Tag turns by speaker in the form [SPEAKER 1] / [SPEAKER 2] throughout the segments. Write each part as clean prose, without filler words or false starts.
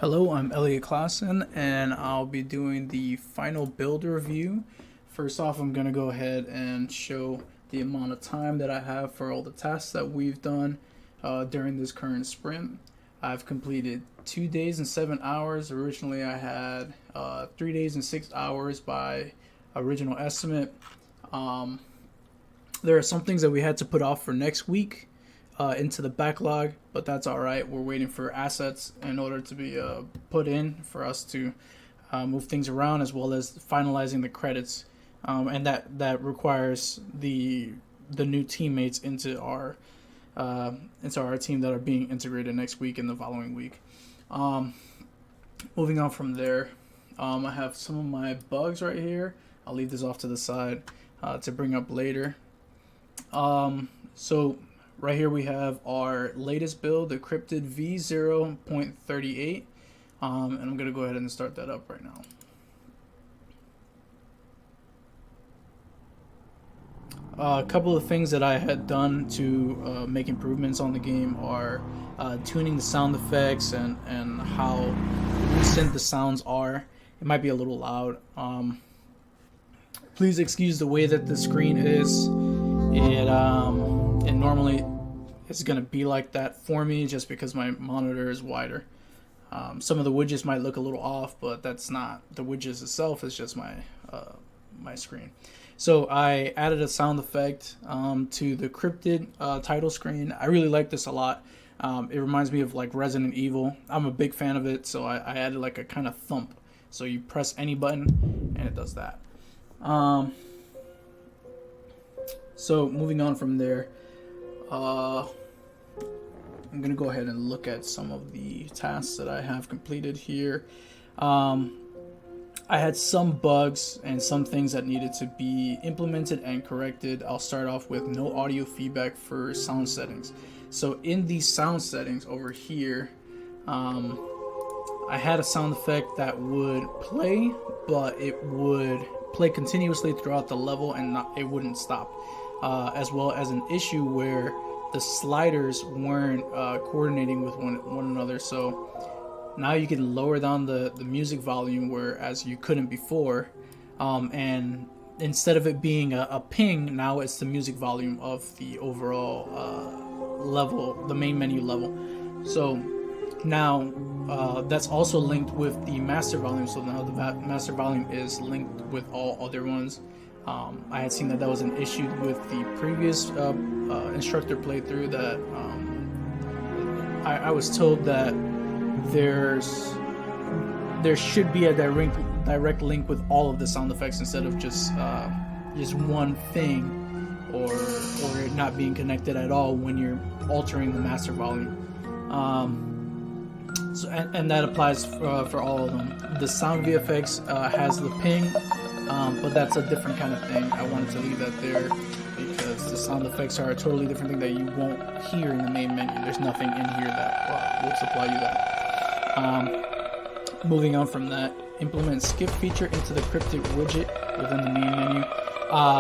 [SPEAKER 1] Hello, I'm Elliot Klassen, and I'll be doing the final build review. First off, I'm going to go ahead and show the amount of time that I have for all the tasks that we've done during this current sprint. I've completed 2 days and 7 hours. Originally, I had 3 days and 6 hours by original estimate. There are some things that we had to put off for next week into the backlog, but that's all right. We're waiting for assets in order to be put in for us to move things around, as well as finalizing the credits, and that requires the new teammates into our team that are being integrated next week and the following week. Moving on from there, I have some of my bugs right here. I'll leave this off to the side to bring up later. So right here we have our latest build, the Cryptid V0.38, and I'm going to go ahead and start that up right now. A couple of things that I had done to make improvements on the game are tuning the sound effects and how recent the sounds are. It might be a little loud. Please excuse the way that the screen is. It normally is going to be like that for me just because my monitor is wider. Some of the widgets might look a little off, but that's not the widgets itself. It's just my screen. So I added a sound effect to the Cryptid title screen. I really like this a lot. It reminds me of like Resident Evil. I'm a big fan of it, so I added like a kind of thump. So you press any button and it does that. So moving on from there, I'm going to go ahead and look at some of the tasks that I have completed here. I had some bugs and some things that needed to be implemented and corrected. I'll start off with no audio feedback for sound settings. So in these sound settings over here, I had a sound effect that would play, but it would play continuously throughout the level and it wouldn't stop. As well as an issue where the sliders weren't coordinating with one another. So now you can lower down the music volume, whereas you couldn't before. And instead of it being a ping, now it's the music volume of the overall level, the main menu level. So now that's also linked with the master volume. So now the master volume is linked with all other ones. I had seen that was an issue with the previous instructor playthrough, that I was told that there should be a direct link with all of the sound effects instead of just one thing, or it not being connected at all when you're altering the master volume. So and that applies for all of them. The sound VFX has the ping. But that's a different kind of thing. I wanted to leave that there because the sound effects are a totally different thing that you won't hear in the main menu. There's nothing in here that will supply you that. Moving on from that, implement skip feature into the Cryptid widget within the main menu.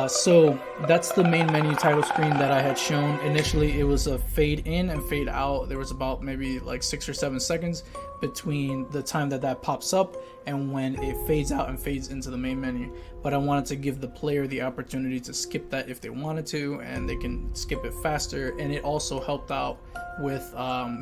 [SPEAKER 1] So that's the main menu title screen that I had shown. Initially, it was a fade in and fade out. There was about maybe like 6 or 7 seconds between the time that pops up and when it fades out and fades into the main menu. But I wanted to give the player the opportunity to skip that if they wanted to, and they can skip it faster. And it also helped out with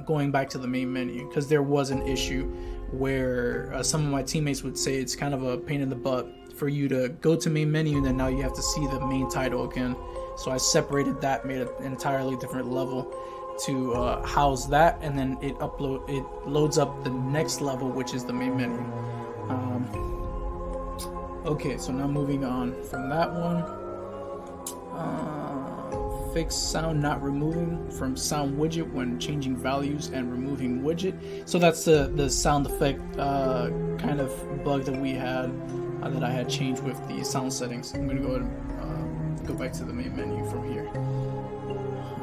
[SPEAKER 1] going back to the main menu, because there was an issue where some of my teammates would say it's kind of a pain in the butt for you to go to main menu and then now you have to see the main title again. So I separated that, made an entirely different level to house that, and then it loads up the next level, which is the main menu. Okay, so now moving on from that one, fix sound not removing from sound widget when changing values and removing widget. So that's the sound effect kind of bug that we had, that I had changed with the sound settings. I'm gonna go ahead and go back to the main menu from here.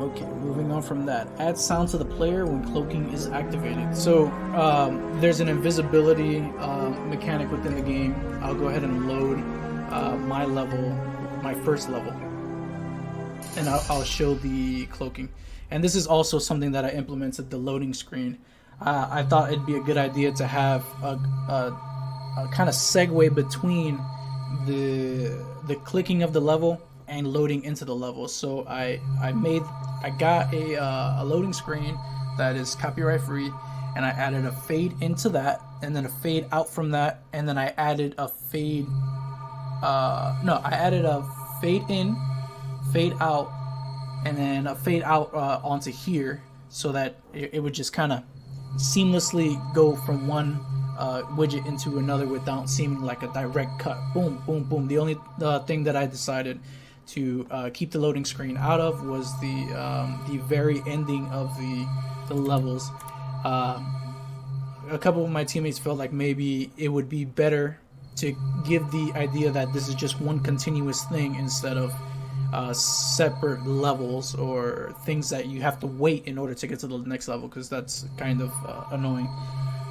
[SPEAKER 1] Okay, moving on from that, add sound to the player when cloaking is activated. So there's an invisibility mechanic within the game. I'll go ahead and load my first level, and I'll show the cloaking. And this is also something that I implemented, the loading screen. I thought it'd be a good idea to have a kind of segue between the clicking of the level and loading into the level. So I got a loading screen that is copyright free, and I added a fade into that, and then a fade out from that, and then I added a fade. No, I added a fade in, fade out, and then a fade out onto here, so that it would just kind of seamlessly go from one widget into another without seeming like a direct cut. Boom, boom, boom. The only thing that I decided to keep the loading screen out of was the very ending of the levels. A couple of my teammates felt like maybe it would be better to give the idea that this is just one continuous thing instead of separate levels or things that you have to wait in order to get to the next level, because that's kind of annoying.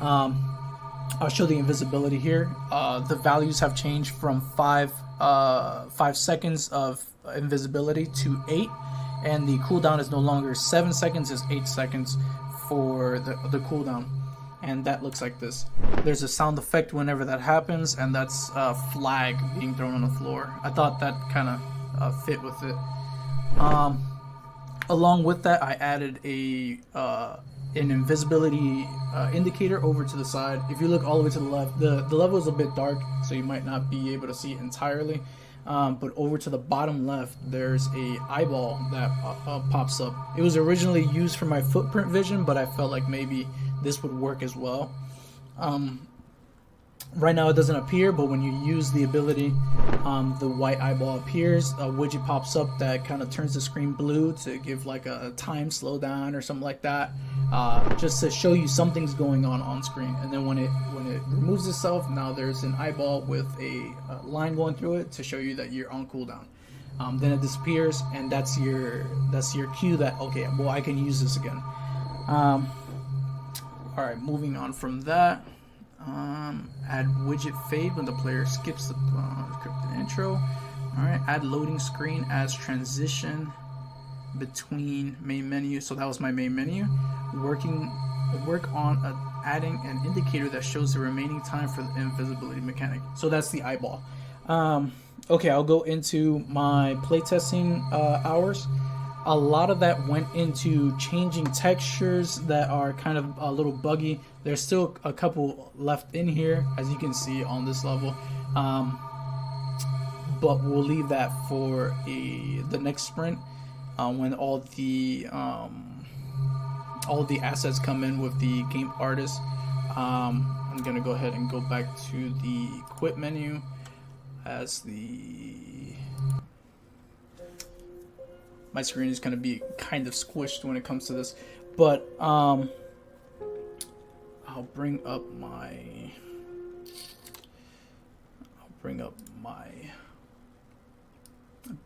[SPEAKER 1] I'll show the invisibility here. The values have changed from 5 seconds of invisibility to 8, and the cooldown is no longer 7 seconds, it's 8 seconds for the cooldown. And that looks like this. There's a sound effect whenever that happens, and that's a flag being thrown on the floor. I thought that kind of fit with it. Along with that, I added an invisibility indicator over to the side. If you look all the way to the left, the level is a bit dark, so you might not be able to see it entirely. But over to the bottom left, there's a eyeball that pops up. It was originally used for my footprint vision, but I felt like maybe this would work as well. Right now it doesn't appear, but when you use the ability, the white eyeball appears. A widget pops up that kind of turns the screen blue to give like a time slowdown or something like that, just to show you something's going on screen. And then when it removes itself, now there's an eyeball with a line going through it to show you that you're on cooldown. Then it disappears, and that's your cue that, okay, well, I can use this again. Alright, moving on from that. Add widget fade when the player skips the scripted intro. Alright, add loading screen as transition between main menu. So that was my main menu. Work on adding an indicator that shows the remaining time for the invisibility mechanic. So that's the eyeball. Okay, I'll go into my playtesting hours. A lot of that went into changing textures that are kind of a little buggy. There's still a couple left in here, as you can see on this level, but we'll leave that for the next sprint when all the assets come in with the game artist. I'm gonna go ahead and go back to the quit menu as my screen is going to be kind of squished when it comes to this, but I'll bring up my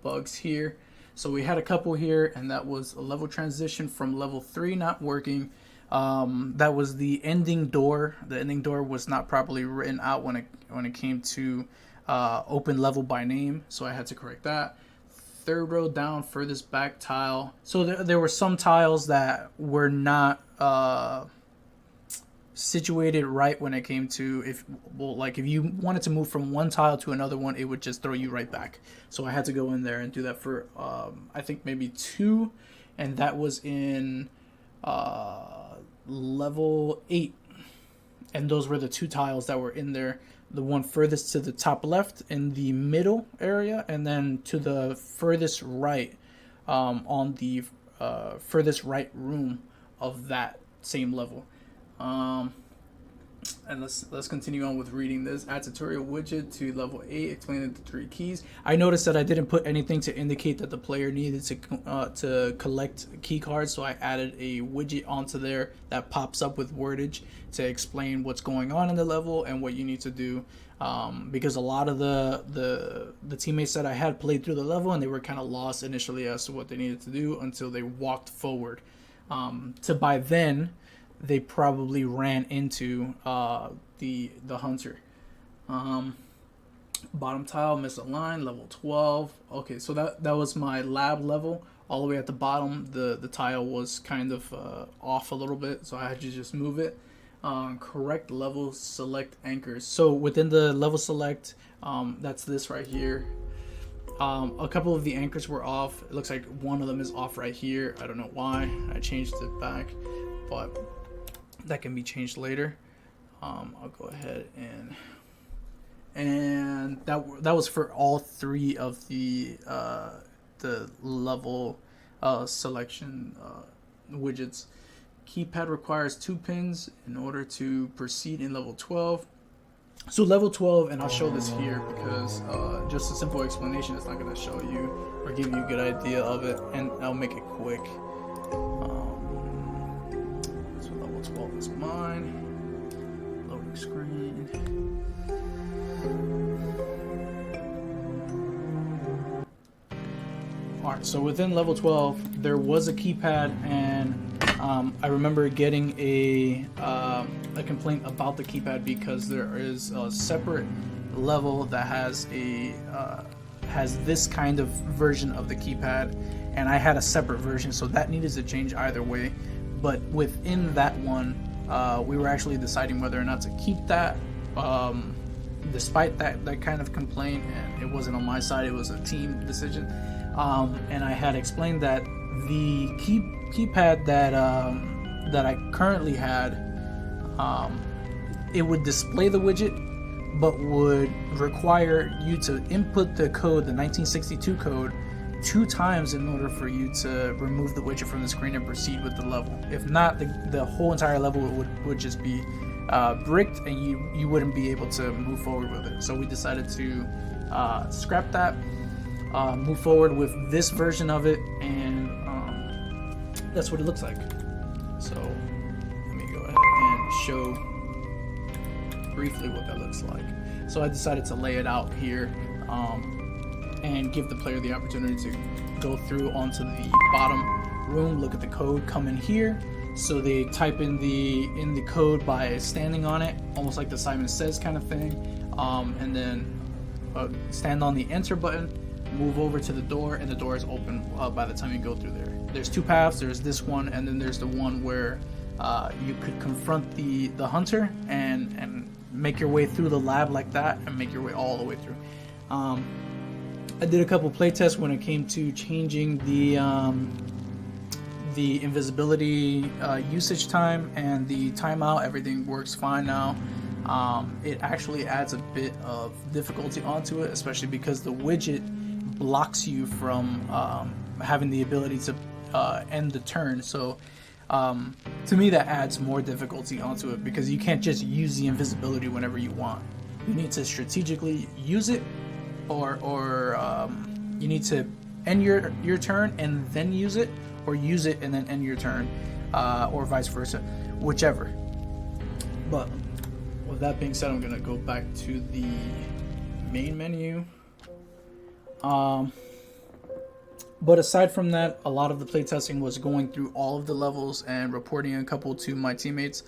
[SPEAKER 1] bugs here. So we had a couple here, and that was a level transition from level 3 not working. That was the ending door. The ending door was not properly written out when it came to open level by name, so I had to correct that. Third row down, furthest back tile. So there were some tiles that were not situated right when it came to if you wanted to move from one tile to another one, it would just throw you right back. So I had to go in there and do that for I think maybe 2, and that was in level 8. And those were the 2 tiles that were in there. The one furthest to the top left in the middle area, and then to the furthest right on the furthest right room of that same level. And let's continue on with reading this. Add tutorial widget to level 8, explaining the 3 keys. I noticed that I didn't put anything to indicate that the player needed to collect key cards, so I added a widget onto there that pops up with wordage to explain what's going on in the level and what you need to do. Because a lot of the teammates that I had played through the level, and they were kind of lost initially as to what they needed to do until they walked forward. To by then, they probably ran into the hunter. Bottom tile misaligned, level 12. Okay, so that was my lab level. all the way at the bottom, the tile was kind of off a little bit, so I had to just move it. Correct level select anchors. So within the level select, that's this right here. A couple of the anchors were off. It looks like one of them is off right here. I don't know why. I changed it back, but that can be changed later. I'll go ahead and that was for all three of the level selection widgets. Keypad requires 2 pins in order to proceed in level 12. So level 12, and I'll show this here because just a simple explanation is not going to show you or give you a good idea of it, and I'll make it quick. So level 12 is mine. Loading screen. Alright, so within level 12, there was a keypad, and I remember getting a complaint about the keypad because there is a separate level that has this kind of version of the keypad, and I had a separate version, so that needed to change either way. But within that one, we were actually deciding whether or not to keep that, despite that kind of complaint, and it wasn't on my side, it was a team decision. And I had explained that the keypad that I currently had, it would display the widget, but would require you to input the code, the 1962 code, 2 times in order for you to remove the widget from the screen and proceed with the level. If not, the whole entire level would just be bricked, and you wouldn't be able to move forward with it. So we decided to scrap that, move forward with this version of it, and that's what it looks like. So let me go ahead and show briefly what that looks like. So I decided to lay it out here, and give the player the opportunity to go through onto the bottom room, look at the code, come in here. So they type in the code by standing on it, almost like the Simon Says kind of thing, and then stand on the enter button, move over to the door, and the door is open by the time you go through there. There's 2 paths. There's this one, and then there's the one where you could confront the hunter and make your way through the lab like that, and make your way all the way through. I did a couple playtests when it came to changing the invisibility usage time and the timeout. Everything works fine now. It actually adds a bit of difficulty onto it, especially because the widget blocks you from having the ability to end the turn. So to me, that adds more difficulty onto it, because you can't just use the invisibility whenever you want. You need to strategically use it, or you need to end your turn and then use it, or use it and then end your turn, or vice versa, whichever. But with that being said, I'm gonna go back to the main menu. But aside from that, a lot of the playtesting was going through all of the levels and reporting a couple to my teammates,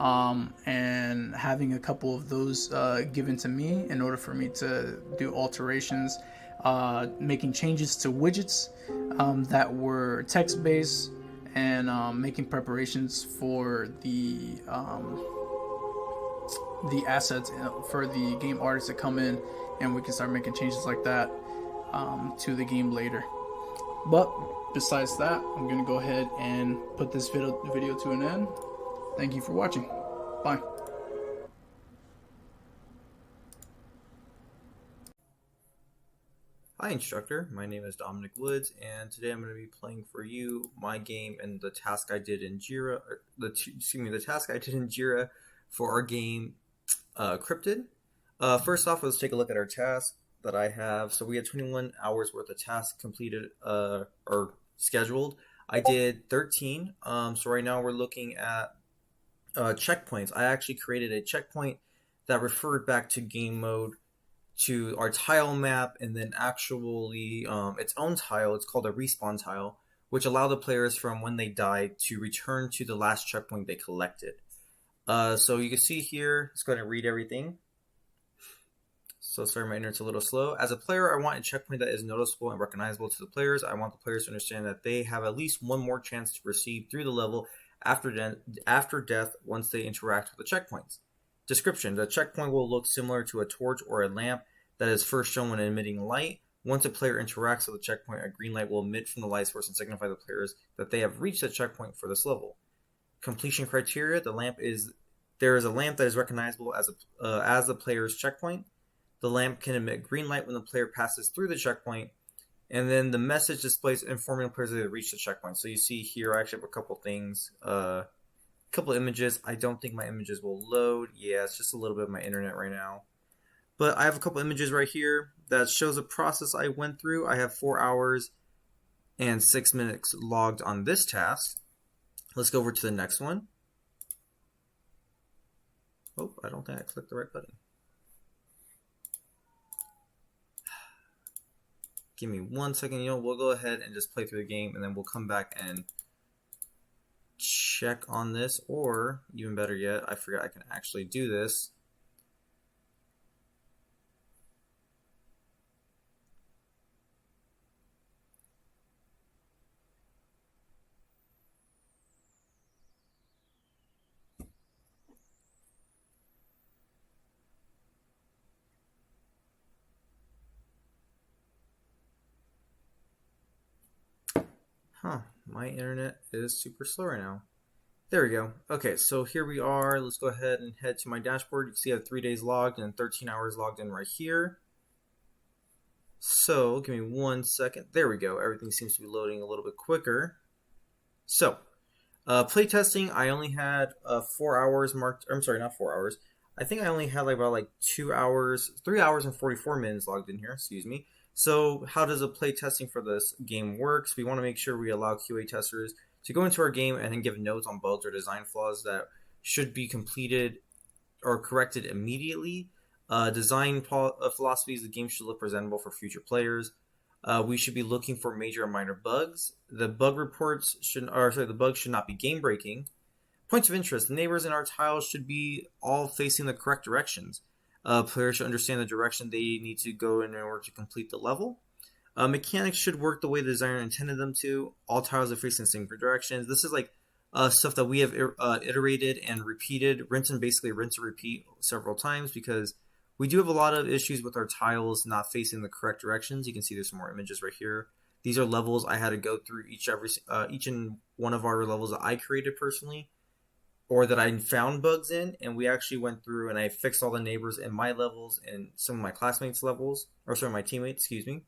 [SPEAKER 1] and having a couple of those given to me in order for me to do alterations, making changes to widgets that were text-based, and making preparations for the assets for the game artists to come in, and we can start making changes like that to the game later. But besides that, I'm going to go ahead and put this video to an end. Thank you for watching. Bye.
[SPEAKER 2] Hi instructor, my name is Dominic Woods, and today I'm going to be playing for you my game and the task I did in Jira, the task I did in Jira for our game Cryptid. First off, let's take a look at our task that I have. So we had 21 hours worth of tasks completed or scheduled. I did 13. So right now we're looking at checkpoints. I actually created a checkpoint that referred back to game mode, to our tile map, and then actually its own tile. It's called a respawn tile, which allow the players from when they died to return to the last checkpoint they collected. So you can see here, let's go ahead and read everything. So sorry, my internet's a little slow. As a player, I want a checkpoint that is noticeable and recognizable to the players. I want the players to understand that they have at least one more chance to proceed through the level after death once they interact with the checkpoints. Description: the checkpoint will look similar to a torch or a lamp that is first shown when emitting light. Once a player interacts with the checkpoint, a green light will emit from the light source and signify the players that they have reached the checkpoint for this level. Completion criteria: there is a lamp that is recognizable as the player's checkpoint. The lamp can emit green light when the player passes through the checkpoint, and then the message displays informing the players that they reached the checkpoint. So you see here, I actually have a couple things, couple images. I don't think my images will load. Yeah, it's just a little bit of my internet right now. But I have a couple images right here that shows a process I went through. I have 4 hours and 6 minutes logged on this task. Let's go over to the next one. Oh, I don't think I clicked the right button. Give me 1 second. We'll go ahead and just play through the game, and then we'll come back and check on this. Or, even better yet, I forgot I can actually do this. My internet is super slow right now. There we go. Okay, so here we are. Let's go ahead and head to my dashboard. You can see I have 3 days logged and 13 hours logged in right here. So, give me 1 second. There we go. Everything seems to be loading a little bit quicker. So, playtesting, I only had 4 hours marked. I'm sorry, not 4 hours. I think I only had about 2 hours, 3 hours and 44 minutes logged in here, excuse me. So how does a play testing for this game works? We want to make sure we allow QA testers to go into our game and then give notes on bugs or design flaws that should be completed or corrected immediately. Design philosophies: the game should look presentable for future players. We should be looking for major and minor bugs. The bugs should not be game breaking. Points of interest: the neighbors in our tiles should be all facing the correct directions. Players should understand the direction they need to go in order to complete the level. Mechanics should work the way the designer intended them to. All tiles are facing the same directions. This is stuff that we have iterated and repeated, rinse and repeat several times, because we do have a lot of issues with our tiles not facing the correct directions. You can see there's some more images right here. These are levels I had to go through each and one of our levels that I created personally, or that I found bugs in, and we actually went through and I fixed all the neighbors in my levels and some of my classmates' levels, my teammates, excuse me.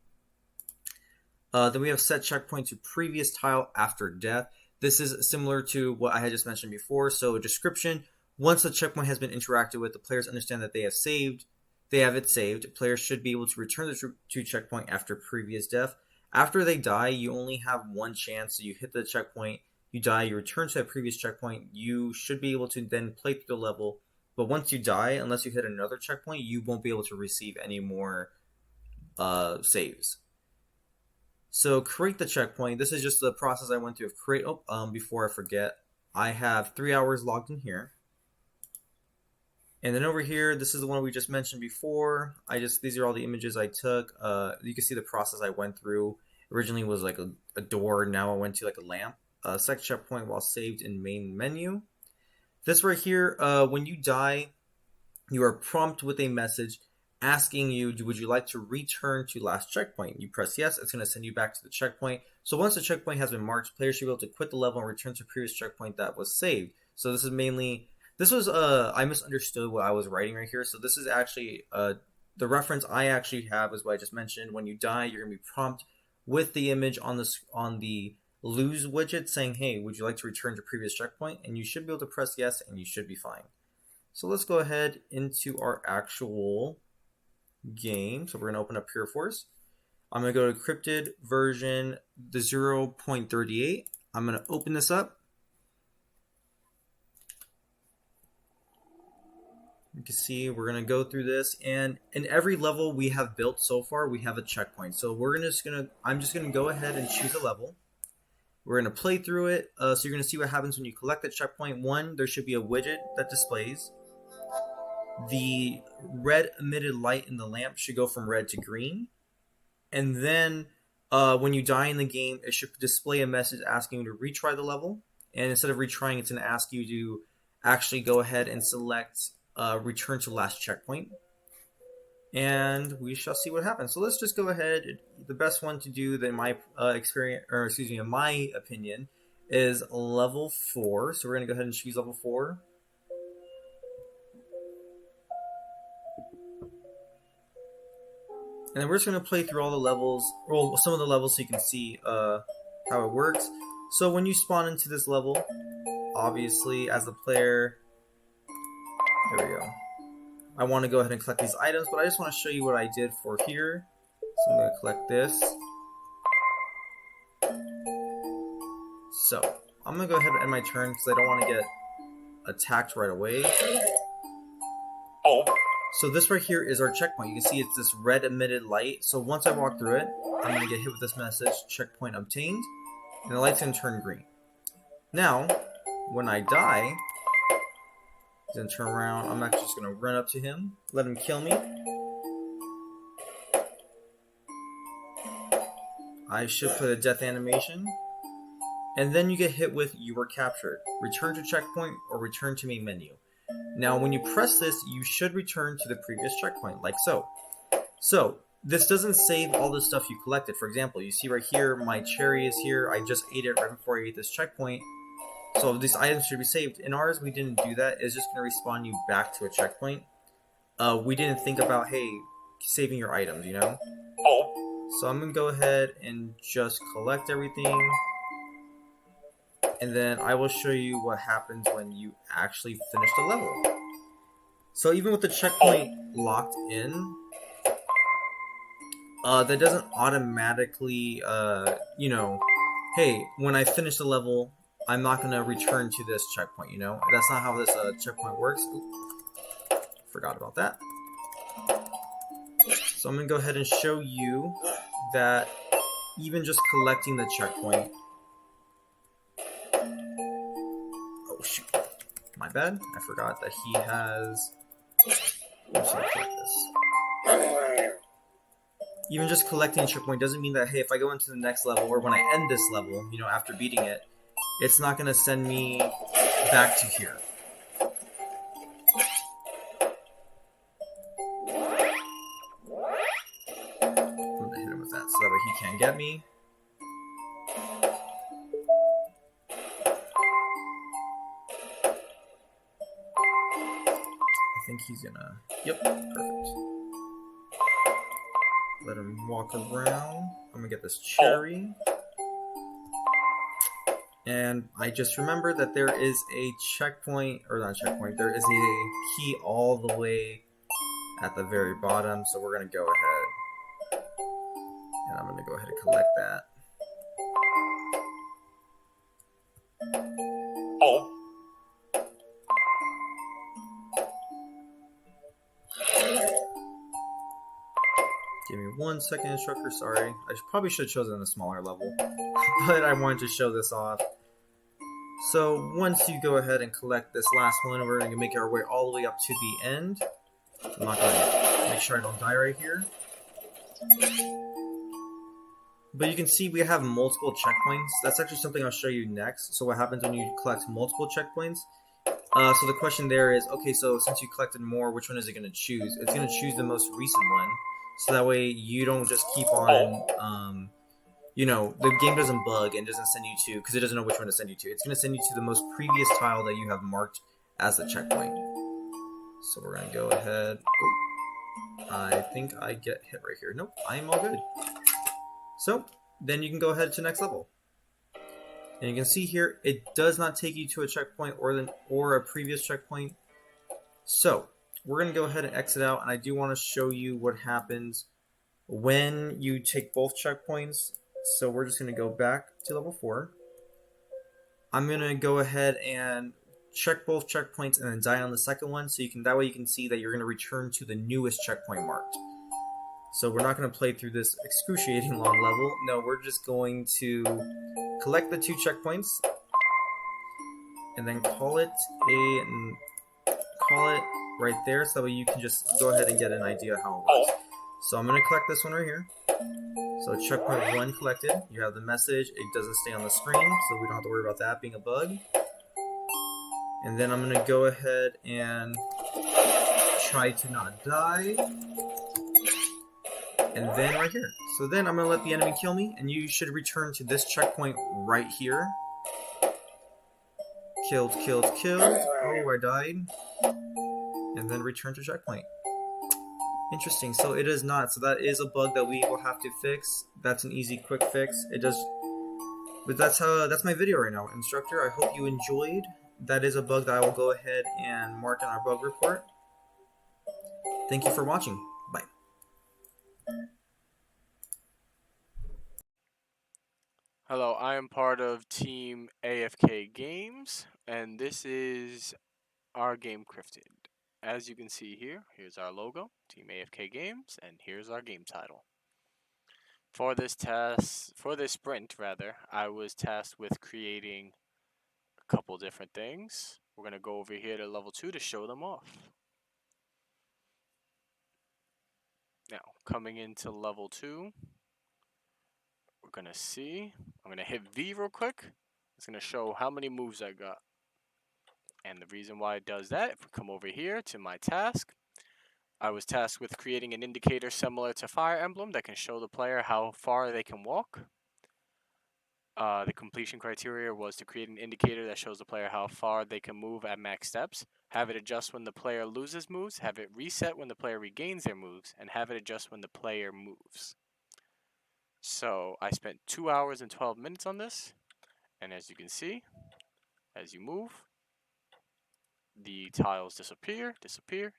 [SPEAKER 2] Then we have set checkpoint to previous tile after death. This is similar to what I had just mentioned before. So description: once the checkpoint has been interacted with, the players understand that they have it saved. Players should be able to return to checkpoint after previous death. After they die, you only have one chance. So you hit the checkpoint, you die, you return to that previous checkpoint. You should be able to then play through the level. But once you die, unless you hit another checkpoint, you won't be able to receive any more saves. So create the checkpoint. This is just the process I went through of create. Before I forget, I have 3 hours logged in here. And then over here, this is the one we just mentioned before. These are all the images I took. You can see the process I went through. Originally was like a door. Now I went to like a lamp. Select checkpoint while saved in main menu. This right here, when you die, you are prompted with a message asking you, would you like to return to last checkpoint? You press yes, it's going to send you back to the checkpoint. So once the checkpoint has been marked, players should be able to quit the level and return to previous checkpoint that was saved. So this was I misunderstood what I was writing right here. So this is actually the reference I actually have is what I just mentioned. When you die, you're going to be prompted with the image on the lose widget saying, hey, would you like to return to previous checkpoint? And you should be able to press yes, and you should be fine. So let's go ahead into our actual game. So we're going to open up Pure Force. I'm going to go to encrypted version the 0.38. I'm going to open this up. You can see we're going to go through this, and in every level we have built so far, we have a checkpoint. So I'm just going to go ahead and choose a level. We're going to play through it. So you're going to see what happens when you collect the checkpoint. One, there should be a widget that displays. the red emitted light in the lamp should go from red to green. And then when you die in the game, it should display a message asking you to retry the level. And instead of retrying, it's going to ask you to actually go ahead and select return to last checkpoint. And we shall see what happens. So let's just go ahead. The best one to do, in my in my opinion, is level 4. So we're going to go ahead and choose level 4. And then we're just going to play through all the levels, or some of the levels, so you can see how it works. So when you spawn into this level, obviously as the player, there we go. I want to go ahead and collect these items, but I just want to show you what I did for here. So I'm going to collect this. So I'm going to go ahead and end my turn because I don't want to get attacked right away. So this right here is our checkpoint. You can see it's this red emitted light. So once I walk through it, I'm going to get hit with this message, checkpoint obtained, and the light's going to turn green. Now, when I die, then turn around, I'm actually just going to run up to him, let him kill me. I should put a death animation. And then you get hit with you were captured. Return to checkpoint or return to main menu. Now when you press this, you should return to the previous checkpoint, like so. So, this doesn't save all the stuff you collected. For example, you see right here, my cherry is here. I just ate it right before I ate this checkpoint. So these items should be saved. In ours, we didn't do that. It's just going to respawn you back to a checkpoint. We didn't think about, hey, saving your items, you know? So I'm going to go ahead and just collect everything. And then I will show you what happens when you actually finish the level. So even with the checkpoint locked in, that doesn't automatically, you know, hey, when I finish the level, I'm not going to return to this checkpoint, you know? That's not how this checkpoint works. Ooh, forgot about that. So I'm going to go ahead and show you that even just collecting the checkpoint... Oh, shoot. My bad. I forgot that he has... Let's see, like this. Even just collecting a checkpoint doesn't mean that, hey, if I go into the next level, or when I end this level, you know, after beating it, it's not going to send me back to here. I'm going to hit him with that so that way he can't get me. I think he's going to... Yep, perfect. Let him walk around. I'm going to get this cherry. And I just remembered that there is a checkpoint, or not checkpoint, there is a key all the way at the very bottom. So we're going to go ahead. And I'm going to go ahead and collect that. Give me 1 second, instructor, sorry. I probably should have chosen a smaller level, but I wanted to show this off. So once you go ahead and collect this last one, we're going to make our way all the way up to the end. I'm not going to make sure I don't die right here. But you can see we have multiple checkpoints. That's actually something I'll show you next. So what happens when you collect multiple checkpoints? So the question there is, okay, so since you collected more, which one is it going to choose? It's going to choose the most recent one. So that way you don't just keep on, you know, the game doesn't bug and doesn't send you to, because it doesn't know which one to send you to. It's going to send you to the most previous tile that you have marked as the checkpoint. So we're going to go ahead. Oh, I think I get hit right here. Nope, I am all good. So then you can go ahead to next level. And you can see here, it does not take you to a checkpoint or a previous checkpoint. So we're going to go ahead and exit out, and I do want to show you what happens when you take both checkpoints. So we're just going to go back to level 4. I'm going to go ahead and check both checkpoints and then die on the second one, so that way you can see that you're going to return to the newest checkpoint marked. So we're not going to play through this excruciating long level. No, we're just going to collect the 2 checkpoints and then call it right there, so that way you can just go ahead and get an idea how it works. So I'm going to collect this one right here. So checkpoint 1 collected. You have the message. It doesn't stay on the screen, so we don't have to worry about that being a bug. And then I'm going to go ahead and try to not die. And then right here. So then I'm going to let the enemy kill me, and you should return to this checkpoint right here. Killed, killed, killed. Oh, I died. And then return to checkpoint. Interesting. So it is not. So that is a bug that we will have to fix. That's an easy, quick fix. It does. But that's my video right now, instructor. I hope you enjoyed. That is a bug that I will go ahead and mark in our bug report. Thank you for watching. Bye.
[SPEAKER 3] Hello, I am part of Team AFK Games, and this is our game Crafted. As you can see here, here's our logo, Team AFK Games, and here's our game title. For this sprint rather, I was tasked with creating a couple different things. We're gonna go over here to level 2 to show them off. Now, coming into level 2, we're gonna see. I'm gonna hit V real quick. It's gonna show how many moves I got. And the reason why it does that, if we come over here to my task, I was tasked with creating an indicator similar to Fire Emblem that can show the player how far they can walk. The completion criteria was to create an indicator that shows the player how far they can move at max steps, have it adjust when the player loses moves, have it reset when the player regains their moves, and have it adjust when the player moves. So I spent 2 hours and 12 minutes on this, and as you can see, as you move, the tiles disappear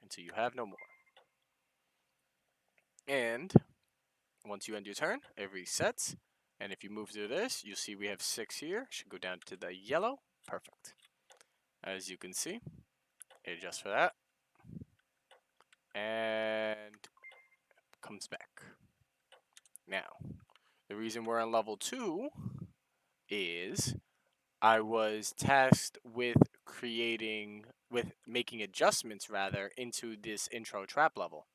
[SPEAKER 3] until you have no more. And once you end your turn, it resets. And if you move through this, you'll see we have 6 here. Should go down to the yellow. Perfect. As you can see, it adjusts for that. And comes back. Now, the reason we're on level 2 is I was tasked with making adjustments rather into this intro trap level.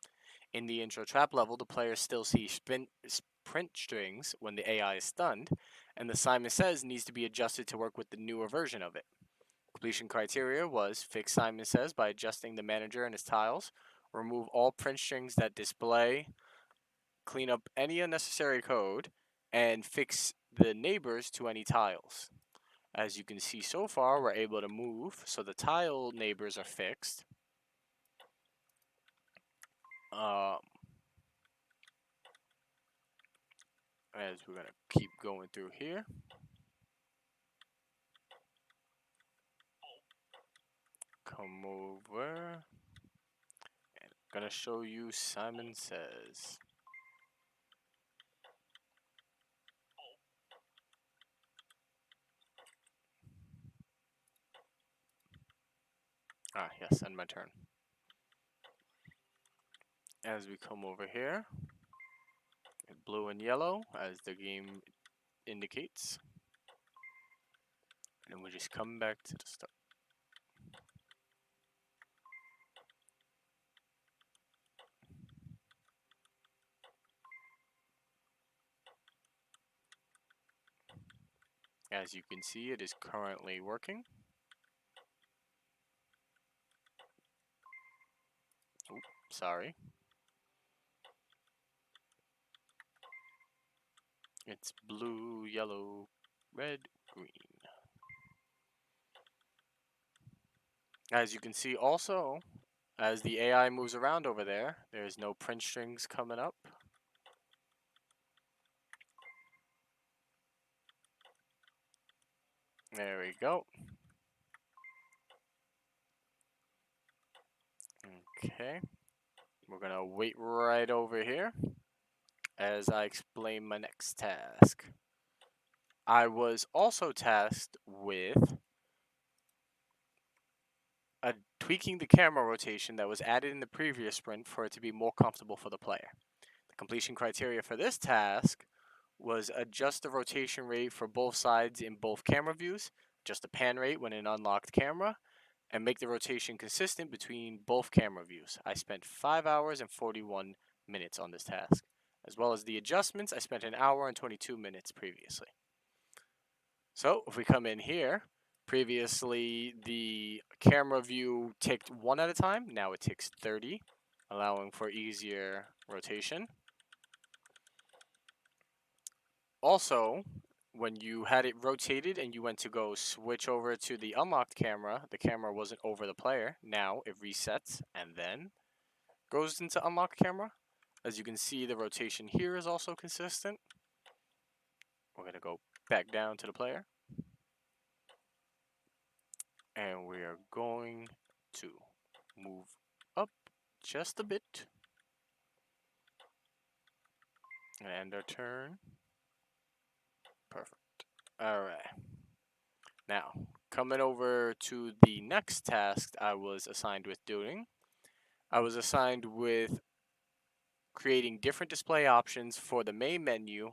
[SPEAKER 3] In the intro trap level, the player still sees sprint strings when the AI is stunned, and the Simon Says needs to be adjusted to work with the newer version of it. Completion criteria was fix Simon Says by adjusting the manager and his tiles, remove all print strings that display, clean up any unnecessary code, and fix the neighbors to any tiles. As you can see so far, we're able to move, so the tile neighbors are fixed. As we're going to keep going through here. Come over. And I'm going to show you Simon Says. Ah, yes, end my turn. As we come over here, blue and yellow, as the game indicates. And we just come back to the start. As you can see, it is currently working. Oops, sorry. It's blue, yellow, red, green. As you can see also, as the AI moves around over there, there's no print strings coming up. There we go. Okay. We're going to wait right over here as I explain my next task. I was also tasked with tweaking the camera rotation that was added in the previous sprint for it to be more comfortable for the player. The completion criteria for this task was adjust the rotation rate for both sides in both camera views, adjust the pan rate when in unlocked camera, and make the rotation consistent between both camera views. I spent 5 hours and 41 minutes on this task. As well as the adjustments, I spent an hour and 22 minutes previously. So if we come in here, previously the camera view ticked 1 at a time. Now it ticks 30, allowing for easier rotation. Also, when you had it rotated and you went to go switch over to the unlocked camera, the camera wasn't over the player. Now it resets and then goes into unlocked camera. As you can see, the rotation here is also consistent. We're going to go back down to the player. And we are going to move up just a bit. And end our turn. Perfect. Alright. Now, coming over to the next task I was assigned with doing. I was assigned with creating different display options for the main menu,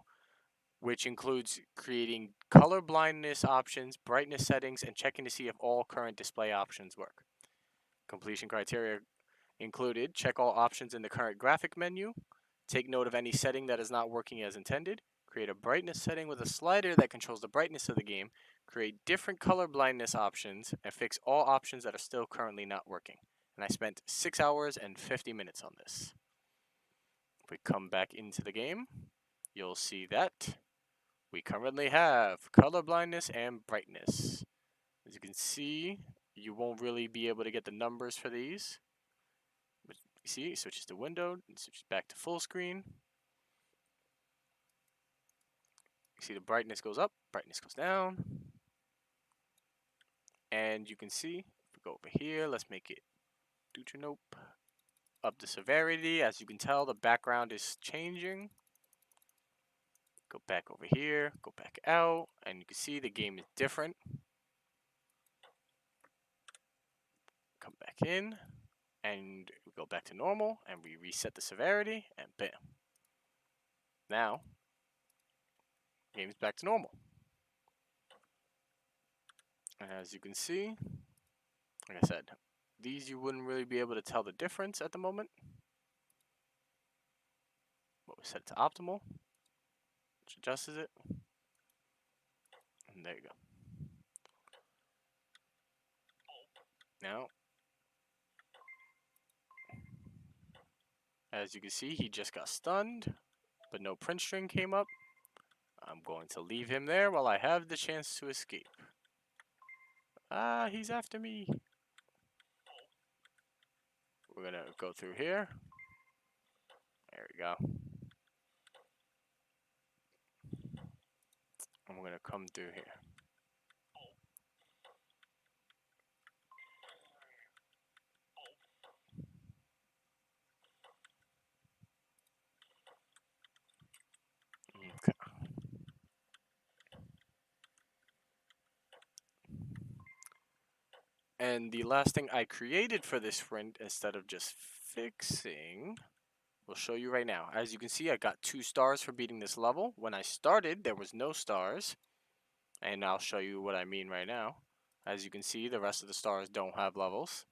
[SPEAKER 3] which includes creating color blindness options, brightness settings, and checking to see if all current display options work. Completion criteria included: check all options in the current graphic menu, take note of any setting that is not working as intended, create a brightness setting with a slider that controls the brightness of the game, create different color blindness options, and fix all options that are still currently not working. And I spent 6 hours and 50 minutes on this. If we come back into the game, you'll see that we currently have color blindness and brightness. As you can see, you won't really be able to get the numbers for these. But you see, it switches to window, it switches back to full screen. You see the brightness goes up, brightness goes down. And you can see, if we go over here, let's make it nope. Up the severity. As you can tell, the background is changing. Go back over here, go back out, and you can see the game is different. Come back in, and we go back to normal, and we reset the severity, and bam. Now, game is back to normal. And as you can see, like I said, these you wouldn't really be able to tell the difference at the moment. But we set it to optimal, which adjusts it. And there you go. Now, as you can see, he just got stunned, but no print string came up. I'm going to leave him there while I have the chance to escape. Ah, he's after me. We're going to go through here. There we go. And we're going to come through here. Okay. And the last thing I created for this sprint, instead of just fixing, we'll show you right now. As you can see, I got 2 stars for beating this level. When I started, there was no stars. And I'll show you what I mean right now. As you can see, the rest of the stars don't have levels.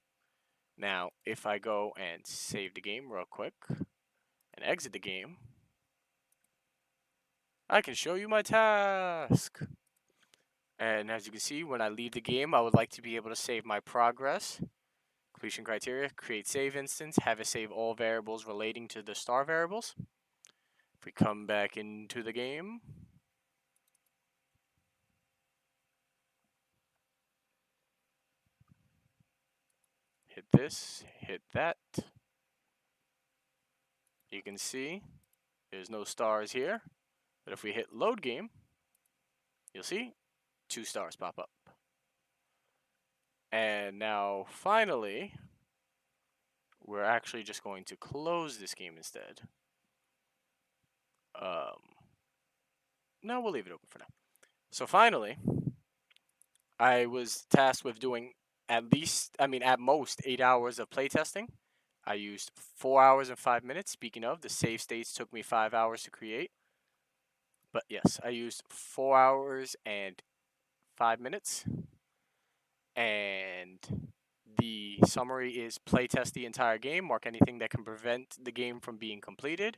[SPEAKER 3] Now, if I go and save the game real quick and exit the game, I can show you my task. And as you can see, when I leave the game, I would like to be able to save my progress. Completion criteria: create save instance, have it save all variables relating to the star variables. If we come back into the game, hit this, hit that, you can see there's no stars here. But if we hit load game, you'll see 2 stars pop up. And now finally, we're actually just going to close this game instead. No, we'll leave it open for now. So finally, I was tasked with doing at most 8 hours of playtesting. I used 4 hours and 5 minutes. Speaking of, the save states took me 5 hours to create. But yes, I used 4 hours and 5 minutes. And The summary is playtest the entire game, mark anything that can prevent the game from being completed.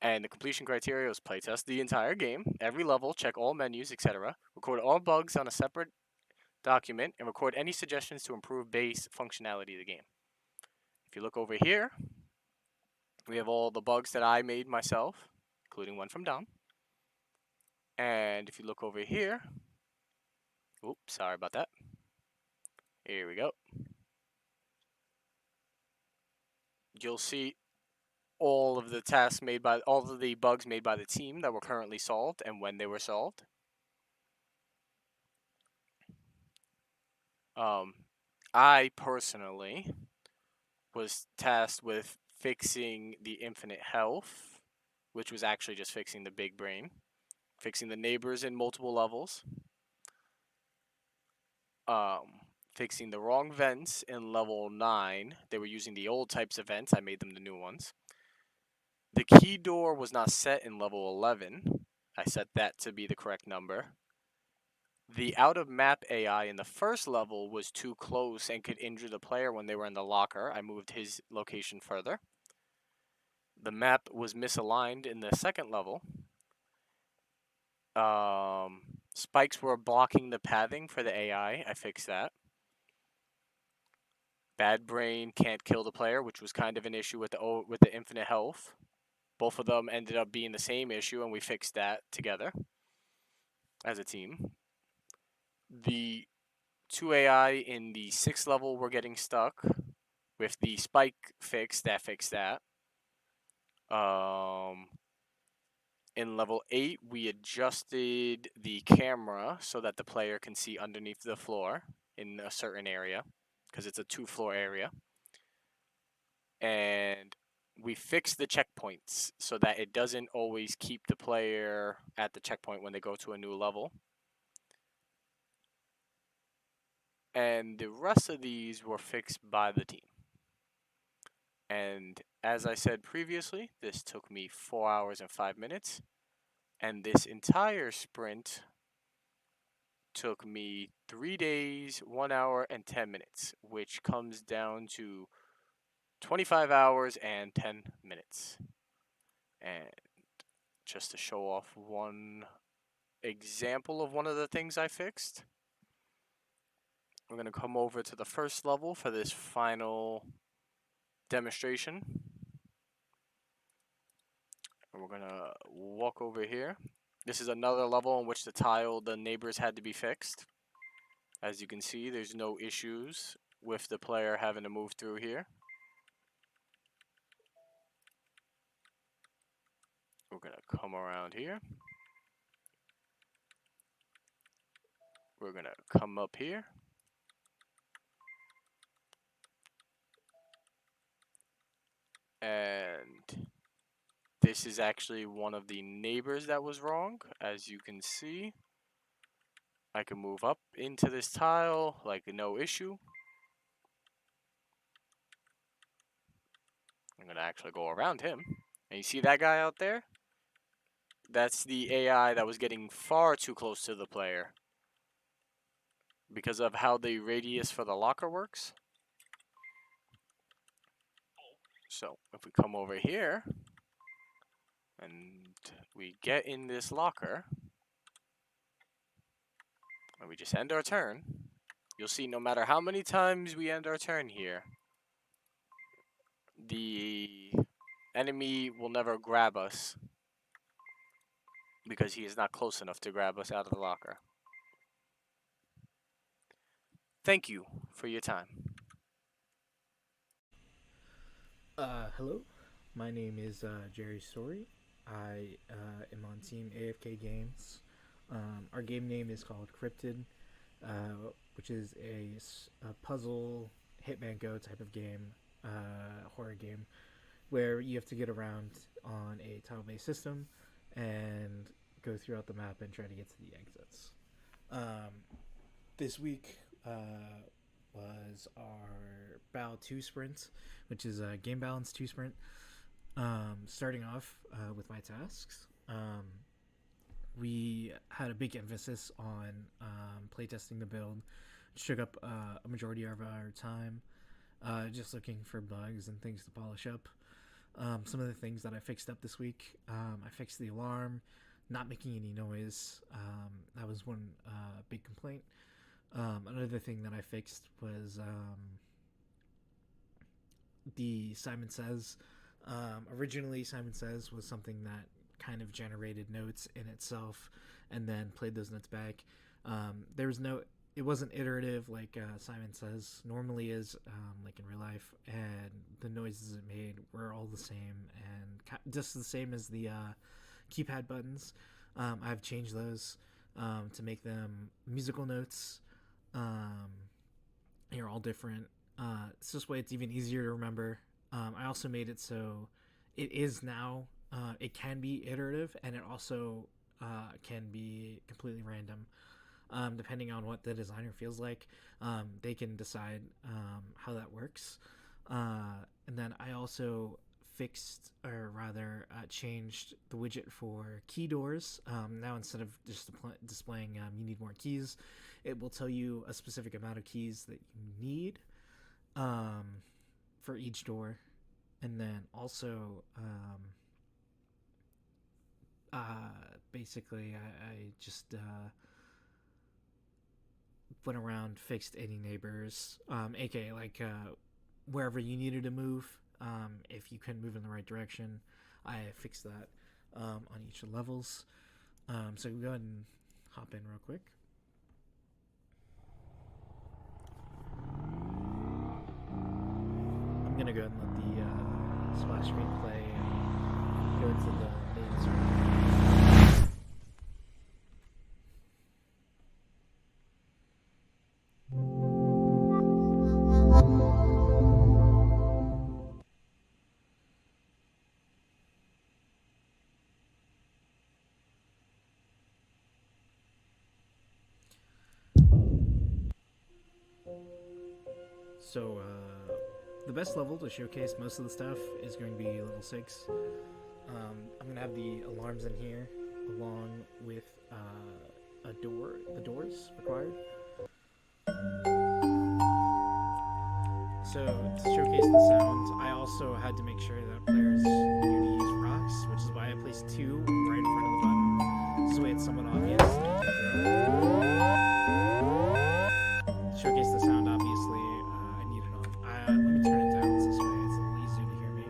[SPEAKER 3] And the completion criteria is playtest the entire game, every level, check all menus, etc. Record all bugs on a separate document, and record any suggestions to improve base functionality of the game. If you look over here, we have all the bugs that I made myself, including one from Dom. And if you look over here, oops, sorry about that. Here we go. You'll see all of the tasks made by all of the bugs made by the team that were currently solved and when they were solved. I personally was tasked with fixing the infinite health, which was actually just fixing the big brain, fixing the neighbors in multiple levels, fixing the wrong vents in level 9. They were using the old types of vents. I made them the new ones. The key door was not set in level 11. I set that to be the correct number. The out-of-map AI in the first level was too close and could injure the player when they were in the locker. I moved his location further. The map was misaligned in the second level. Spikes were blocking the pathing for the AI. I fixed that. Bad brain can't kill the player, which was kind of an issue with the infinite health. Both of them ended up being the same issue, and we fixed that together as a team. The 2 AI in the 6th level were getting stuck. With the spike fix, that fixed that. In level 8, we adjusted the camera so that the player can see underneath the floor in a certain area, because it's a 2-floor area. And we fixed the checkpoints so that it doesn't always keep the player at the checkpoint when they go to a new level. And the rest of these were fixed by the team. And as I said previously, this took me 4 hours and 5 minutes. And this entire sprint took me 3 days, 1 hour, and 10 minutes, which comes down to 25 hours and 10 minutes. And just to show off one example of one of the things I fixed, we're going to come over to the first level for this final demonstration. And we're going to walk over here. This is another level in which the neighbors had to be fixed. As you can see, there's no issues with the player having to move through here. We're going to come around here. We're going to come up here. And this is actually one of the neighbors that was wrong. As you can see, I can move up into this tile like no issue. I'm going to actually go around him. And you see that guy out there? That's the AI that was getting far too close to the player because of how the radius for the locker works. So if we come over here and we get in this locker and we just end our turn, you'll see no matter how many times we end our turn here, the enemy will never grab us because he is not close enough to grab us out of the locker. Thank you for your time.
[SPEAKER 4] Hello, my name is Jerry Story. I am on Team AFK Games. Our game name is called Cryptid, which is a puzzle Hitman Go type of game, horror game, where you have to get around on a tile-based system and go throughout the map and try to get to the exits. This week was our BAL 2 Sprint, which is a game balance 2 sprint. Starting off with my tasks, we had a big emphasis on playtesting the build, took up a majority of our time just looking for bugs and things to polish up. Some of the things that I fixed up this week, I fixed the alarm, not making any noise. That was one big complaint. Another thing that I fixed was the Simon Says. Originally, Simon Says was something that kind of generated notes in itself and then played those notes back. It wasn't iterative like Simon Says normally is, like in real life, and the noises it made were all the same and just the same as the keypad buttons. I've changed those to make them musical notes. They're all different. It's this way it's even easier to remember. I also made it so it is now, it can be iterative, and it also can be completely random. Depending on what the designer feels like, they can decide how that works. And then I also changed the widget for key doors. Now instead of just displaying you need more keys, it will tell you a specific amount of keys that you need for each door. And then also basically I just went around, fixed any neighbors, aka like wherever you needed to move. If you couldn't move in the right direction, I fixed that on each of the levels. So go ahead and hop in real quick. I'm gonna go ahead and let the splash screen play and go into the main server. So, the best level to showcase most of the stuff is going to be level 6. I'm going to have the alarms in here, along with the doors required. So, to showcase the sound, I also had to make sure that players knew to use rocks, which is why I placed 2 right in front of the button. This way it's somewhat obvious. Showcase the sound, obviously, I need it on. Let me turn it down this way, it's a little easier to hear me.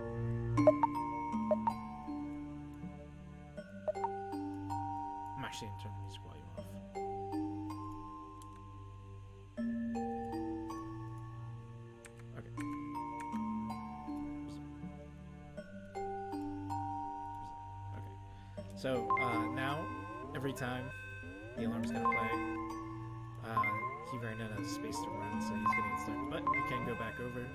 [SPEAKER 4] I'm actually going to turn the music volume off. Okay. Okay. So, now, every time the alarm is going to play, he ran out of space to run, so he's gonna get stuck. But you can go back over at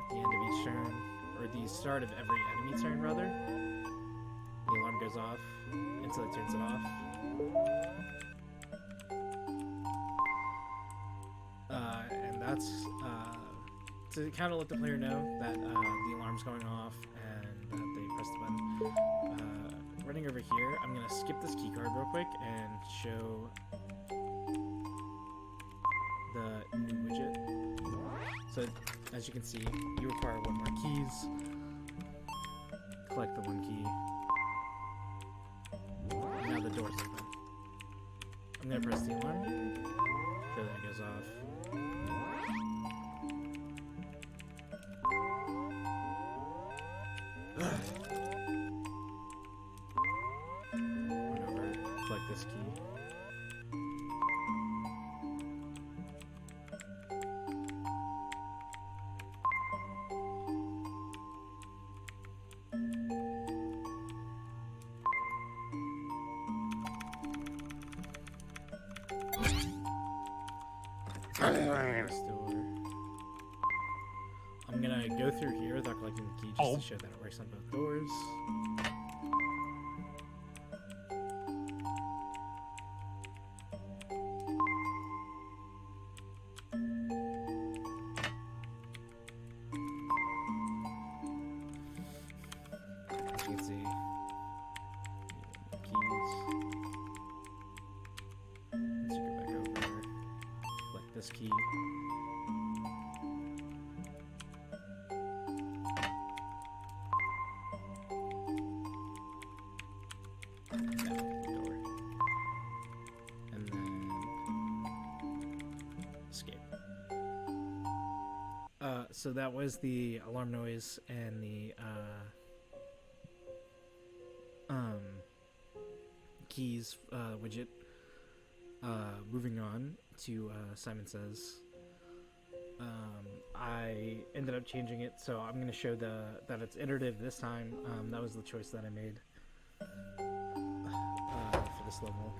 [SPEAKER 4] the end of each turn, or the start of every enemy turn, rather. The alarm goes off until it turns it off. And that's to kind of let the player know that the alarm's going off and that they pressed the button. Running over here, I'm going to skip this keycard real quick and show the new widget. So, as you can see, you require 1 more keys. Collect the 1 key. And now the door's open. I'm going to press the alarm. So that goes off. Collect this key. I'm gonna go through here without collecting the key just to show that it works on both doors. As you can see, keys. So that was the alarm noise and the keys widget. Moving on to Simon Says. I ended up changing it, so I'm going to show that it's iterative this time. That was the choice that I made for this level.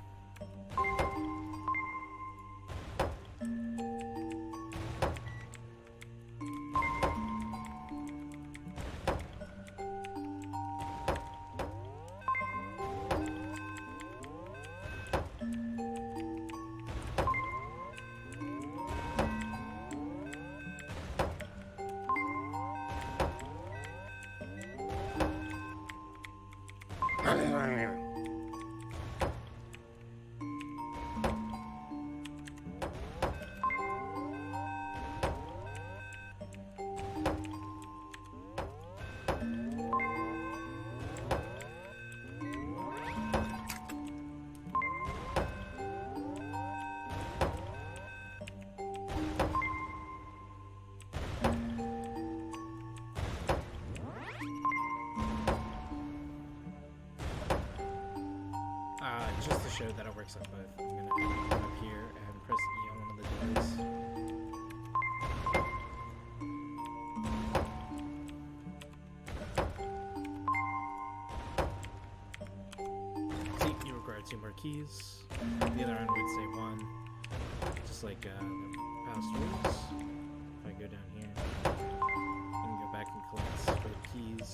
[SPEAKER 4] Just to show that it works on both, I'm going to come up here and press E on one of the doors. See, you require 2 more keys. The other end would say 1, just like the past rules. If I go down here, I can go back and collect both keys.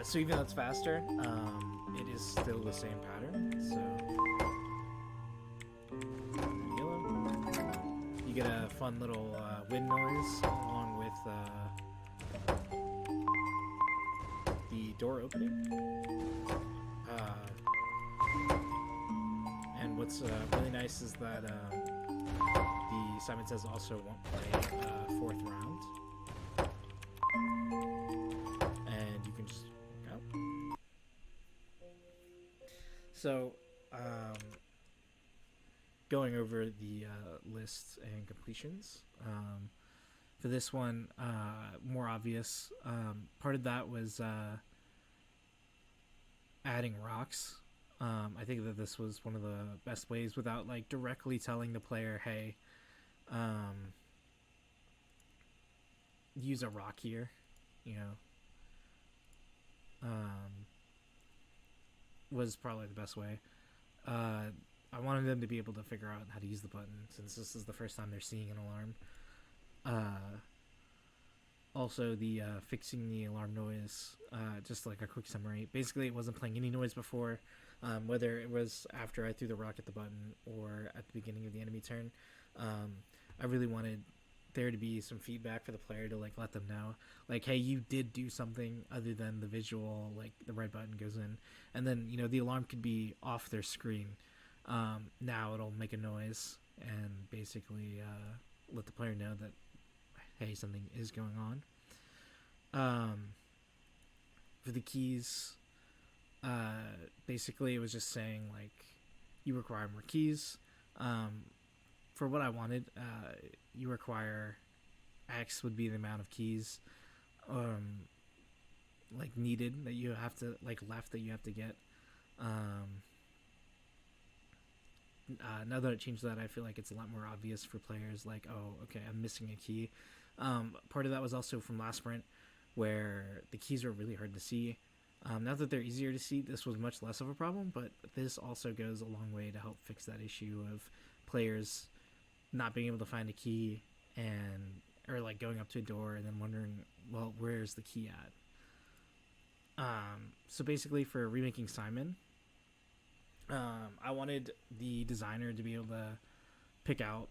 [SPEAKER 4] So even though it's faster, it is still the same pattern. So yellow, you get a fun little wind noise along with the door opening. And what's really nice is that the Simon Says also won't play 4th round. So, going over the lists and completions. For this one, more obvious. Part of that was adding rocks. I think that this was one of the best ways without like directly telling the player, hey, use a rock here, you know. Was probably the best way. I wanted them to be able to figure out how to use the button since this is the first time they're seeing an alarm. Also, the fixing the alarm noise, just like a quick summary. Basically, it wasn't playing any noise before, whether it was after I threw the rock at the button or at the beginning of the enemy turn. I really wanted there to be some feedback for the player to like let them know, like, hey, you did do something other than the visual, like the red button goes in, and then you know the alarm could be off their screen. Now it'll make a noise and basically let the player know that, hey, something is going on. For the keys, basically it was just saying like you require more keys. For what I wanted, you require X would be the amount of keys like needed that you have to like left that you have to get. Now that it changed that, I feel like it's a lot more obvious for players. Like, oh, okay, I'm missing a key. Part of that was also from last sprint, where the keys were really hard to see. Now that they're easier to see, this was much less of a problem. But this also goes a long way to help fix that issue of players not being able to find a key or like going up to a door and then wondering, well, where's the key at? So basically, for remaking Simon, I wanted the designer to be able to pick out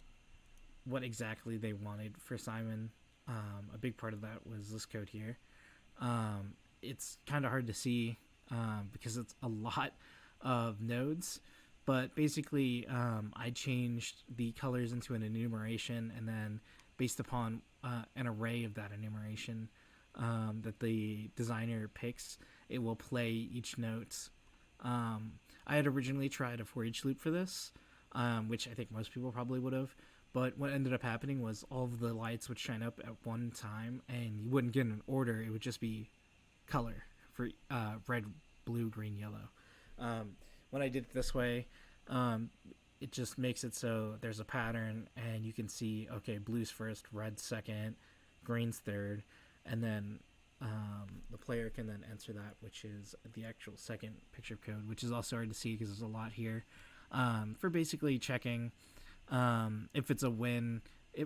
[SPEAKER 4] what exactly they wanted for Simon. A big part of that was this code here. It's kind of hard to see because it's a lot of nodes, but basically I changed the colors into an enumeration, and then based upon an array of that enumeration that the designer picks, it will play each note. I had originally tried a for each loop for this, which I think most people probably would have, but what ended up happening was all of the lights would shine up at one time, and you wouldn't get an order. It would just be color for red, blue, green, yellow. When I did it this way, it just makes it so there's a pattern, and you can see, okay, blue's first, red's second, green's third, and then the player can then enter that, which is the actual second picture of code, which is also hard to see because there's a lot here. For basically checking if it's a win.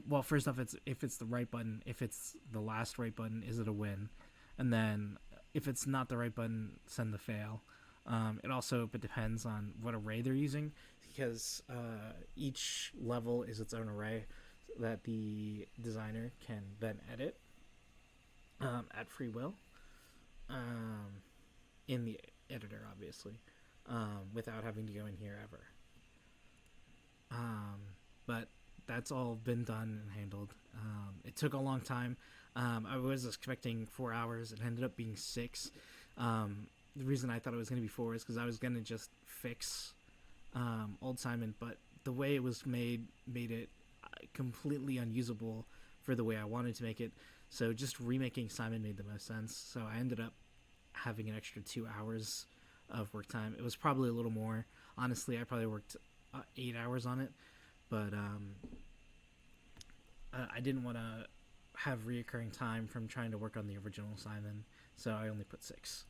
[SPEAKER 4] Well, first off, if it's the right button, if it's the last right button, is it a win? And then if it's not the right button, send the fail. It also depends on what array they're using, because each level is its own array that the designer can then edit at free will in the editor, obviously, without having to go in here ever. But that's all been done and handled. It took a long time. I was expecting 4 hours. It ended up being 6. The reason I thought it was going to be 4 is because I was going to just fix old Simon, but the way it was made it completely unusable for the way I wanted to make it. So just remaking Simon made the most sense. So I ended up having an extra 2 hours of work time. It was probably a little more. Honestly, I probably worked 8 hours on it, but I didn't want to have reoccurring time from trying to work on the original Simon, so I only put 6,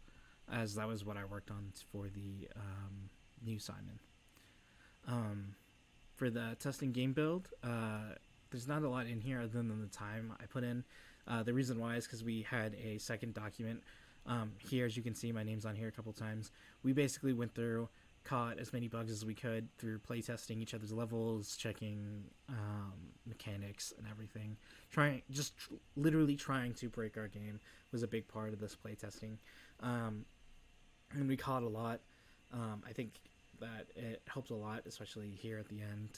[SPEAKER 4] as that was what I worked on for the new Simon. For the testing game build, there's not a lot in here other than the time I put in. The reason why is because we had a second document. Here, as you can see, my name's on here a couple times. We basically went through, caught as many bugs as we could through playtesting each other's levels, checking mechanics and everything. Literally trying to break our game was a big part of this playtesting. And we caught a lot. I think that it helped a lot, especially here at the end,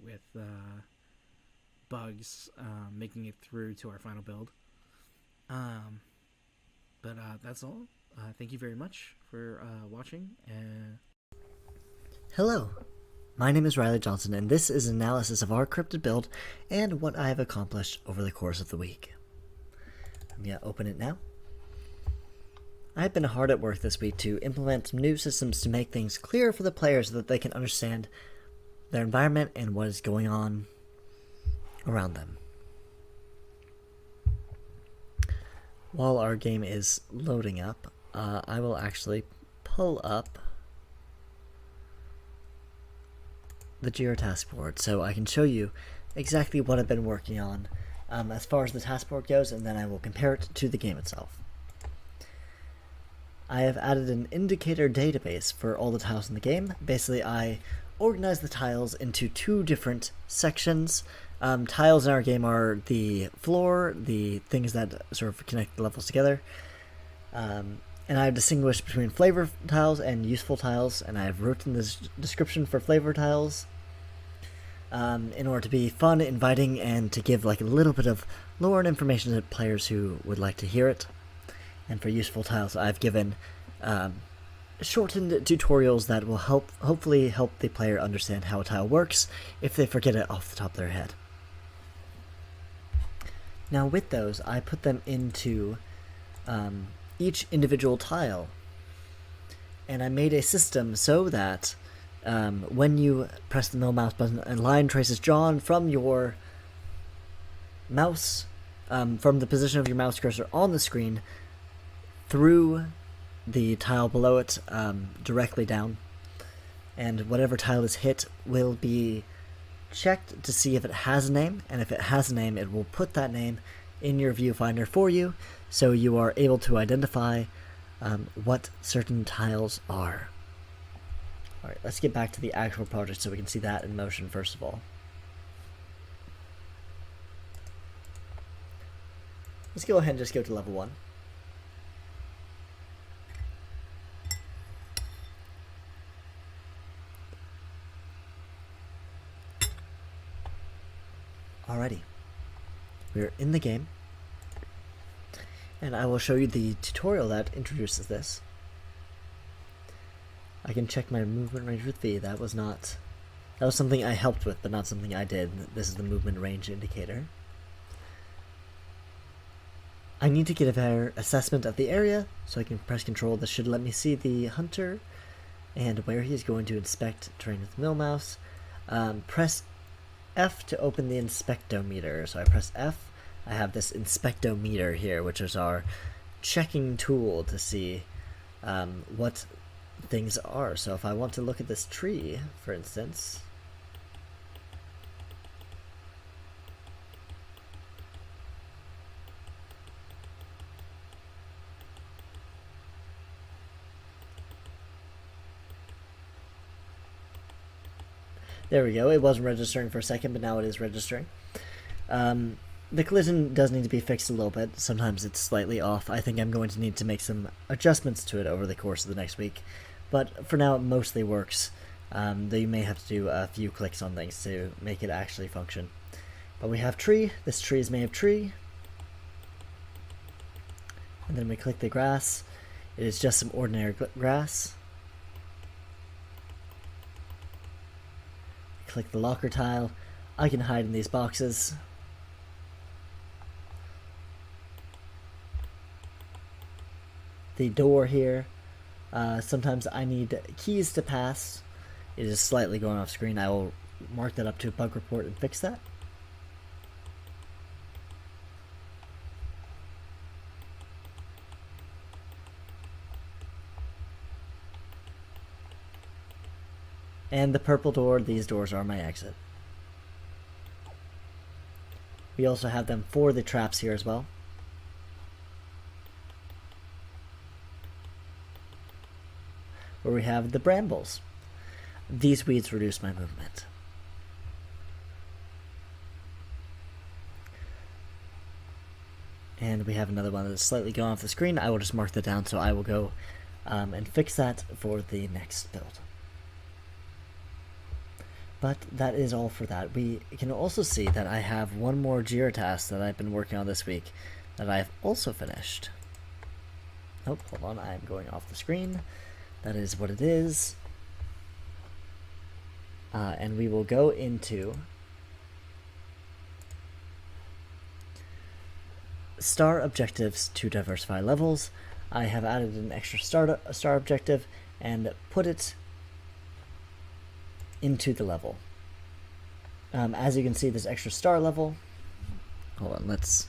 [SPEAKER 4] with bugs making it through to our final build. But that's all. Thank you very much for watching.
[SPEAKER 5] Hello, my name is Riley Johnson, and this is an analysis of our cryptid build and what I have accomplished over the course of the week. I'm going to open it now. I've been hard at work this week to implement some new systems to make things clearer for the players so that they can understand their environment and what is going on around them. While our game is loading up, I will actually pull up the Jira task board so I can show you exactly what I've been working on as far as the task board goes, and then I will compare it to the game itself. I have added an indicator database for all the tiles in the game. Basically, I organize the tiles into 2 different sections. Tiles in our game are the floor, the things that sort of connect the levels together. And I've distinguished between flavor tiles and useful tiles, and I've written this description for flavor tiles in order to be fun, inviting, and to give like a little bit of lore and information to players who would like to hear it. And for useful tiles, I've given shortened tutorials that will hopefully help the player understand how a tile works if they forget it off the top of their head. Now with those, I put them into each individual tile, and I made a system so that when you press the middle mouse button, a line trace is drawn from your mouse, from the position of your mouse cursor on the screen, through the tile below it, directly down, and whatever tile is hit will be checked to see if it has a name, and if it has a name, it will put that name in your viewfinder for you, so you are able to identify what certain tiles are. Alright, let's get back to the actual project so we can see that in motion first of all. Let's go ahead and just go to level 1. Alrighty, we're in the game, and I will show you the tutorial that introduces this. I can check my movement range with V. That was something I helped with, but not something I did. This is the movement range indicator. I need to get a better assessment of the area, so I can press Control. This should let me see the hunter and where he is going to inspect terrain with the middle mouse. Press F to open the inspectometer. So I press F. I have this inspectometer here, which is our checking tool to see what things are. So if I want to look at this tree, for instance, there we go. It wasn't registering for a second, but now it is registering. The collision does need to be fixed a little bit. Sometimes it's slightly off. I think I'm going to need to make some adjustments to it over the course of the next week. But for now, it mostly works. Though you may have to do a few clicks on things to make it actually function. But we have tree. This tree is made of tree. And then we click the grass. It is just some ordinary grass. Click the locker tile. I can hide in these boxes. The door here. Sometimes I need keys to pass. It is slightly going off screen. I will mark that up to a bug report and fix that. And the purple door, these doors are my exit. We also have them for the traps here as well. Where we have the brambles. These weeds reduce my movement. And we have another one that is slightly going off the screen. I will just mark that down, so I will go and fix that for the next build. But that is all for that. We can also see that I have one more Jira task that I've been working on this week that I've also finished. Oh, hold on, I'm going off the screen. That is what it is. And we will go into star objectives to diversify levels. I have added an extra star objective and put it into the level. As you can see, this extra star level, hold on, let's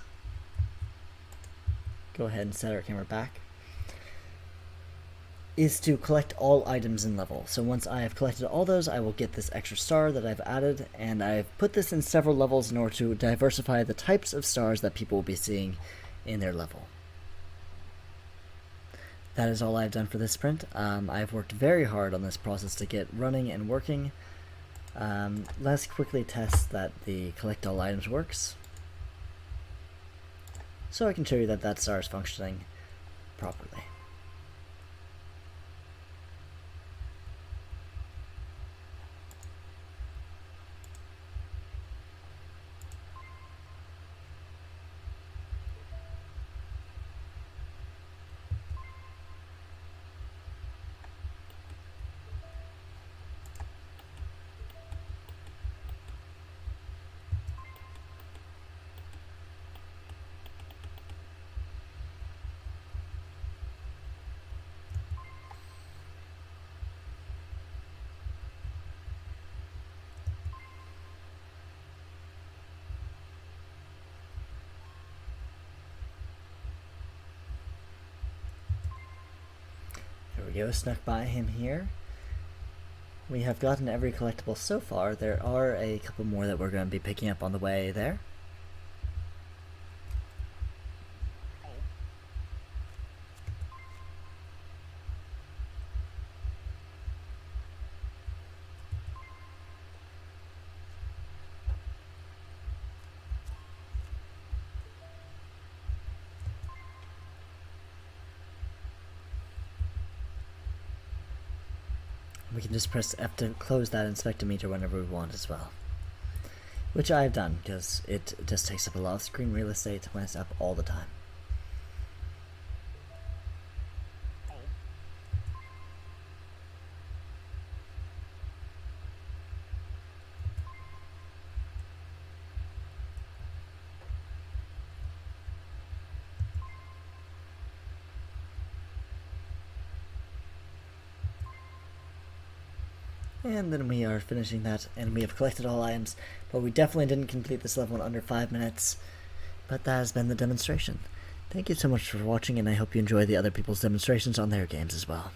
[SPEAKER 5] go ahead and set our camera back, is to collect all items in level. So once I have collected all those, I will get this extra star that I've added, and I've put this in several levels in order to diversify the types of stars that people will be seeing in their level. That is all I've done for this sprint. I've worked very hard on this process to get running and working. Let's quickly test that the collect all items works, so I can show you that that star is functioning properly. go, snuck by him here. We have gotten every collectible so far. There are a couple more that we're going to be picking up on the way there. We can just press F to close that inspector meter whenever we want as well. Which I've done, because it just takes up a lot of screen real estate when it's up all the time. And then we are finishing that, and we have collected all items, but we definitely didn't complete this level in under 5 minutes. But that has been the demonstration. Thank you so much for watching, and I hope you enjoy the other people's demonstrations on their games as well.